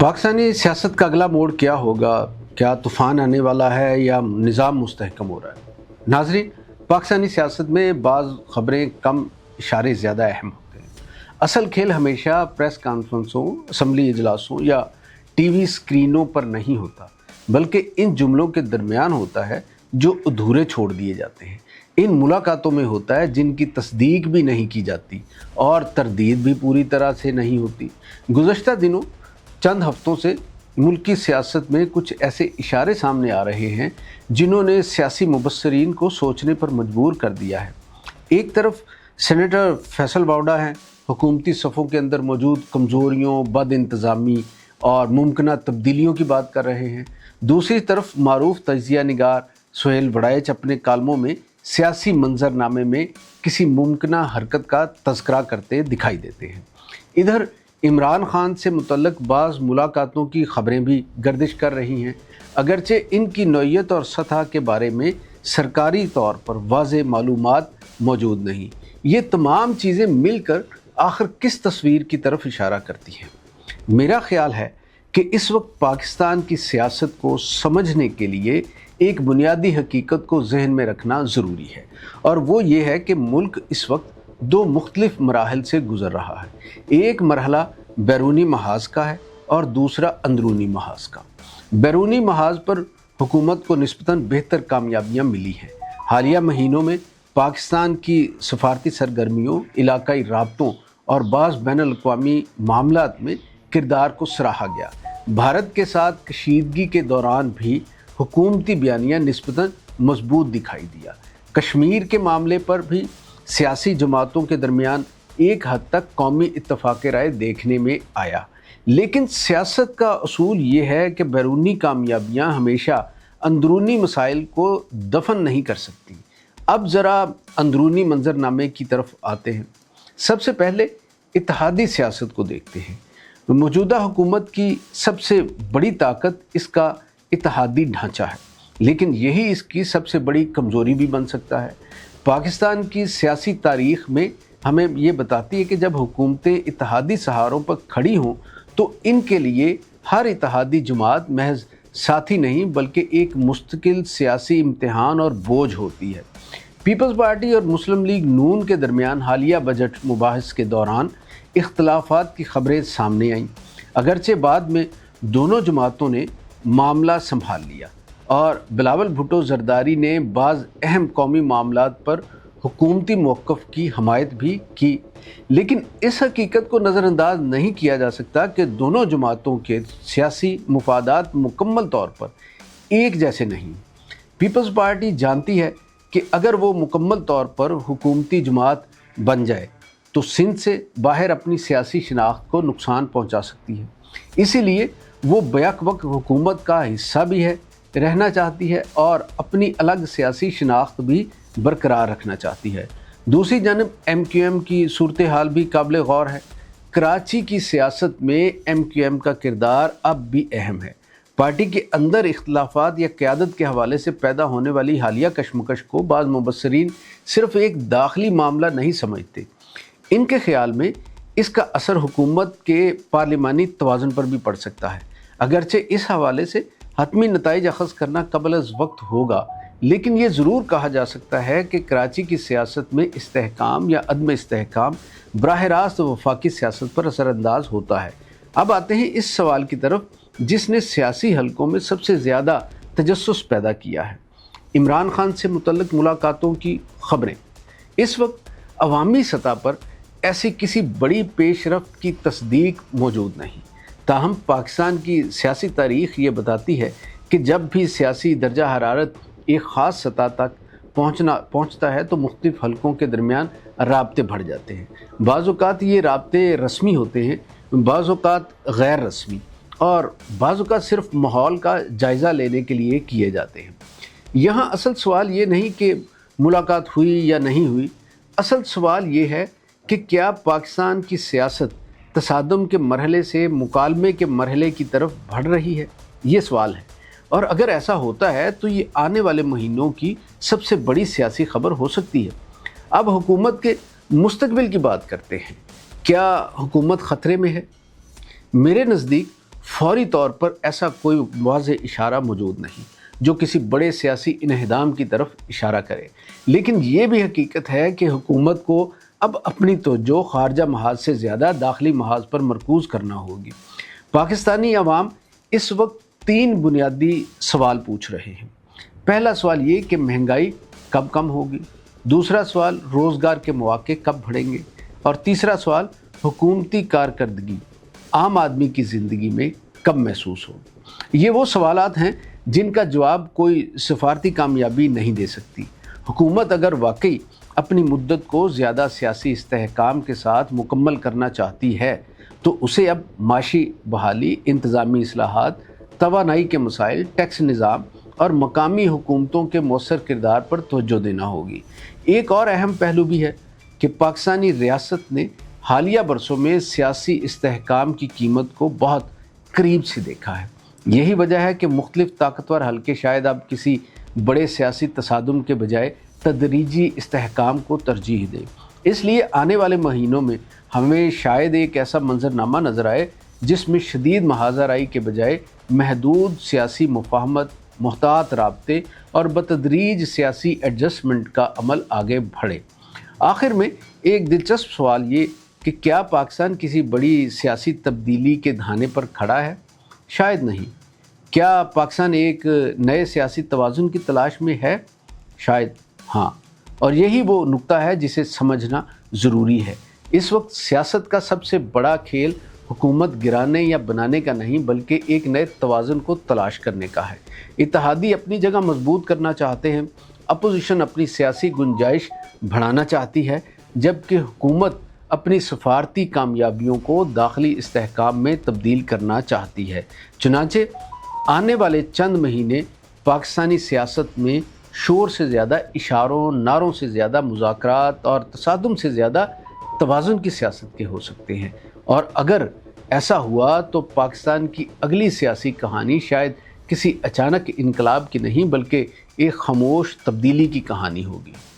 पाकिस्तानी सियासत का अगला मोड़ क्या होगा? क्या तूफ़ान आने वाला है या निज़ाम मुस्तहकम हो रहा है? नाज़रीन, पाकिस्तानी सियासत में बाज़ ख़बरें कम, इशारे ज़्यादा अहम होते हैं। असल खेल हमेशा प्रेस कॉन्फ्रेंसों, असम्बली इजलासों या टीवी स्क्रीनों पर नहीं होता, बल्कि इन जुमलों के दरमियान होता है जो अधूरे छोड़ दिए जाते हैं। इन मुलाकातों में होता है जिनकी तस्दीक भी नहीं की जाती और तरदीद भी पूरी तरह से नहीं होती। गुज़श्ता दिनों चंद हफ्तों से मुल्क की सियासत में कुछ ऐसे इशारे सामने आ रहे हैं जिन्होंने सियासी मुबस्सरीन को सोचने पर मजबूर कर दिया है। एक तरफ सेनेटर फैसल बावड़ा हैं, हुकूमती सफ़ों के अंदर मौजूद कमज़ोरियों, बद इंतज़ामी और मुमकिन तब्दीलियों की बात कर रहे हैं। दूसरी तरफ मारूफ तजिया निगार सुहेल वड़ाइच अपने कालमों में सियासी मंजरनामे में किसी मुमकिन हरकत का तज़किरा करते दिखाई देते हैं। इधर इमरान खान से मुतल्लक बाज़ मुलाकातों की ख़बरें भी गर्दिश कर रही हैं, अगरचे इनकी नौइयत और सतह के बारे में सरकारी तौर पर वाज़ेह मालूमात मौजूद नहीं। ये तमाम चीज़ें मिलकर आखिर किस तस्वीर की तरफ इशारा करती हैं? मेरा ख़्याल है कि इस वक्त पाकिस्तान की सियासत को समझने के लिए एक बुनियादी हकीकत को जहन में रखना ज़रूरी है, और वो ये है कि मुल्क इस वक्त दो मुख्तलिफ मराहल से गुज़र रहा है। एक मरहला बैरूनी महाज का है और दूसरा अंदरूनी महाज का। बैरूनी महाज पर हुकूमत को निस्बतन बेहतर कामयाबियाँ मिली हैं। हालिया महीनों में पाकिस्तान की सफारती सरगर्मियों, इलाकाई राबतों और बाज़ बैनुल-अक़वामी मामलात में किरदार को सराहा गया। भारत के साथ कशीदगी के दौरान भी हुकूमती बयानिया निस्बतन मजबूत दिखाई दिया। कश्मीर के मामले पर भी सियासी जमातों के दरमियान एक हद तक कौमी इत्तफाक़ राय देखने में आया। लेकिन सियासत का असूल ये है कि बैरूनी कामयाबियाँ हमेशा अंदरूनी मसाइल को दफन नहीं कर सकती। अब ज़रा अंदरूनी मंजरनामे की तरफ आते हैं। सबसे पहले इत्तेहादी सियासत को देखते हैं। मौजूदा हुकूमत की सबसे बड़ी ताकत इसका इत्तेहादी ढांचा है, लेकिन यही इसकी सबसे बड़ी कमज़ोरी भी बन सकता है। पाकिस्तान की सियासी तारीख़ में हमें ये बताती है कि जब हुकूमतें इत्तेहादी सहारों पर खड़ी हों तो इनके लिए हर इत्तेहादी जमात महज साथी नहीं बल्कि एक मुस्तकिल सियासी इम्तिहान और बोझ होती है। पीपल्स पार्टी और मुस्लिम लीग नून के दरमियान हालिया बजट मुबाहिस के दौरान इख्तलाफात की ख़बरें सामने आईं, अगरचे बाद में दोनों जमातों ने मामला संभाल लिया और बिलावल भुट्टो जरदारी ने बाज़ अहम कौमी मामलात पर हुकूमती मौक़िफ़ की हमायत भी की। लेकिन इस हकीकत को नज़रअंदाज नहीं किया जा सकता कि दोनों जमातों के सियासी मुफादात मुकम्मल तौर पर एक जैसे नहीं। पीपल्स पार्टी जानती है कि अगर वो मुकम्मल तौर पर हुकूमती जमात बन जाए तो सिंध से बाहर अपनी सियासी शनाख्त को नुकसान पहुँचा सकती है। इसीलिए वो बैक वक्त हुकूमत का हिस्सा भी है, रहना चाहती है और अपनी अलग सियासी शनाख्त भी बरकरार रखना चाहती है। दूसरी जानब MQM की सूरत हाल भी काबिल गौर है। कराची की सियासत में MQM का किरदार अब भी अहम है। पार्टी के अंदर इख्तलाफात या क़यादत के हवाले से पैदा होने वाली हालिया कशमकश को बाज़ मुबस्सरीन सिर्फ़ एक दाखिली मामला नहीं समझते। इनके ख़्याल में इसका असर हुकूमत के पार्लिमानी तवाज़ुन पर भी पड़ सकता है। अगरचे इस हवाले से हतमी नताइज अख़ज़ करना क़ब्ल अज़ वक्त होगा, लेकिन ये ज़रूर कहा जा सकता है कि कराची की सियासत में इस्तेहकाम या अदम इस्तेहकाम बराह रास्त वफाकी सियासत पर असरअंदाज होता है। अब आते हैं इस सवाल की तरफ जिसने सियासी हलकों में सबसे ज़्यादा तजस्सुस पैदा किया है। इमरान खान से मुतल्लिक़ मुलाकातों की ख़बरें। इस वक्त अवामी सतह पर ऐसी किसी बड़ी पेशरफ्त की तस्दीक मौजूद नहीं। ताहम पाकिस्तान की सियासी तारीख़ ये बताती है कि जब भी सियासी दर्जा हरारत एक ख़ास सतह तक पहुँचता है तो मुख्तलिफ़ हलकों के दरमियान राब्ते बढ़ जाते हैं। बाज़ औक़ात ये राब्ते रस्मी होते हैं, बाज़ औक़ात गैर रस्मी, और बाज़ औक़ात सिर्फ़ माहौल का जायज़ा लेने के लिए किए जाते हैं। यहाँ असल सवाल ये नहीं कि मुलाकात हुई या नहीं हुई, असल सवाल ये है कि क्या पाकिस्तान की सियासत तसादुम के मरहले से मुकालमे के मरहले की तरफ बढ़ रही है? ये सवाल है, और अगर ऐसा होता है तो ये आने वाले महीनों की सबसे बड़ी सियासी खबर हो सकती है। अब हुकूमत के मुस्तकबिल की बात करते हैं। क्या हुकूमत ख़तरे में है? मेरे नज़दीक فوری طور پر ایسا کوئی واضح اشارہ موجود نہیں جو کسی بڑے سیاسی انہدام کی طرف اشارہ کرے، لیکن یہ بھی حقیقت ہے کہ حکومت کو اب اپنی توجہ خارجہ محاذ سے زیادہ داخلی محاذ پر مرکوز کرنا ہوگی۔ پاکستانی عوام اس وقت 3 بنیادی سوال پوچھ رہے ہیں۔ پہلا سوال یہ کہ مہنگائی کب کم ہوگی، دوسرا سوال روزگار کے مواقع کب بڑھیں گے، اور تیسرا سوال حکومتی کارکردگی عام آدمی کی زندگی میں کب محسوس ہوگی۔ یہ وہ سوالات ہیں جن کا جواب کوئی سفارتی کامیابی نہیں دے سکتی۔ حکومت اگر واقعی اپنی مدت کو زیادہ سیاسی استحکام کے ساتھ مکمل کرنا چاہتی ہے تو اسے اب معاشی بحالی، انتظامی اصلاحات، توانائی کے مسائل، ٹیکس نظام اور مقامی حکومتوں کے مؤثر کردار پر توجہ دینا ہوگی۔ ایک اور اہم پہلو بھی ہے کہ پاکستانی ریاست نے حالیہ برسوں میں سیاسی استحکام کی قیمت کو بہت قریب سے دیکھا ہے۔ یہی وجہ ہے کہ مختلف طاقتور حلقے شاید اب کسی بڑے سیاسی تصادم کے بجائے تدریجی استحکام کو ترجیح دیں۔ اس لیے آنے والے مہینوں میں ہمیں شاید ایک ایسا منظرنامہ نظر آئے جس میں شدید محاذ آرائی کے بجائے محدود سیاسی مفاہمت، محتاط رابطے اور بتدریج سیاسی ایڈجسٹمنٹ کا عمل آگے بڑھے۔ آخر میں ایک دلچسپ سوال یہ کہ کیا پاکستان کسی بڑی سیاسی تبدیلی کے دھانے پر کھڑا ہے؟ شاید نہیں۔ کیا پاکستان ایک نئے سیاسی توازن کی تلاش میں ہے؟ شاید ہاں، اور یہی وہ نقطہ ہے جسے سمجھنا ضروری ہے۔ اس وقت سیاست کا سب سے بڑا کھیل حکومت گرانے یا بنانے کا نہیں بلکہ ایک نئے توازن کو تلاش کرنے کا ہے۔ اتحادی اپنی جگہ مضبوط کرنا چاہتے ہیں، اپوزیشن اپنی سیاسی گنجائش بڑھانا چاہتی ہے، جبکہ حکومت اپنی سفارتی کامیابیوں کو داخلی استحکام میں تبدیل کرنا چاہتی ہے۔ چنانچہ آنے والے چند مہینے پاکستانی سیاست میں شور سے زیادہ اشاروں، نعروں سے زیادہ مذاکرات اور تصادم سے زیادہ توازن کی سیاست کے ہو سکتے ہیں، اور اگر ایسا ہوا تو پاکستان کی اگلی سیاسی کہانی شاید کسی اچانک انقلاب کی نہیں بلکہ ایک خاموش تبدیلی کی کہانی ہوگی۔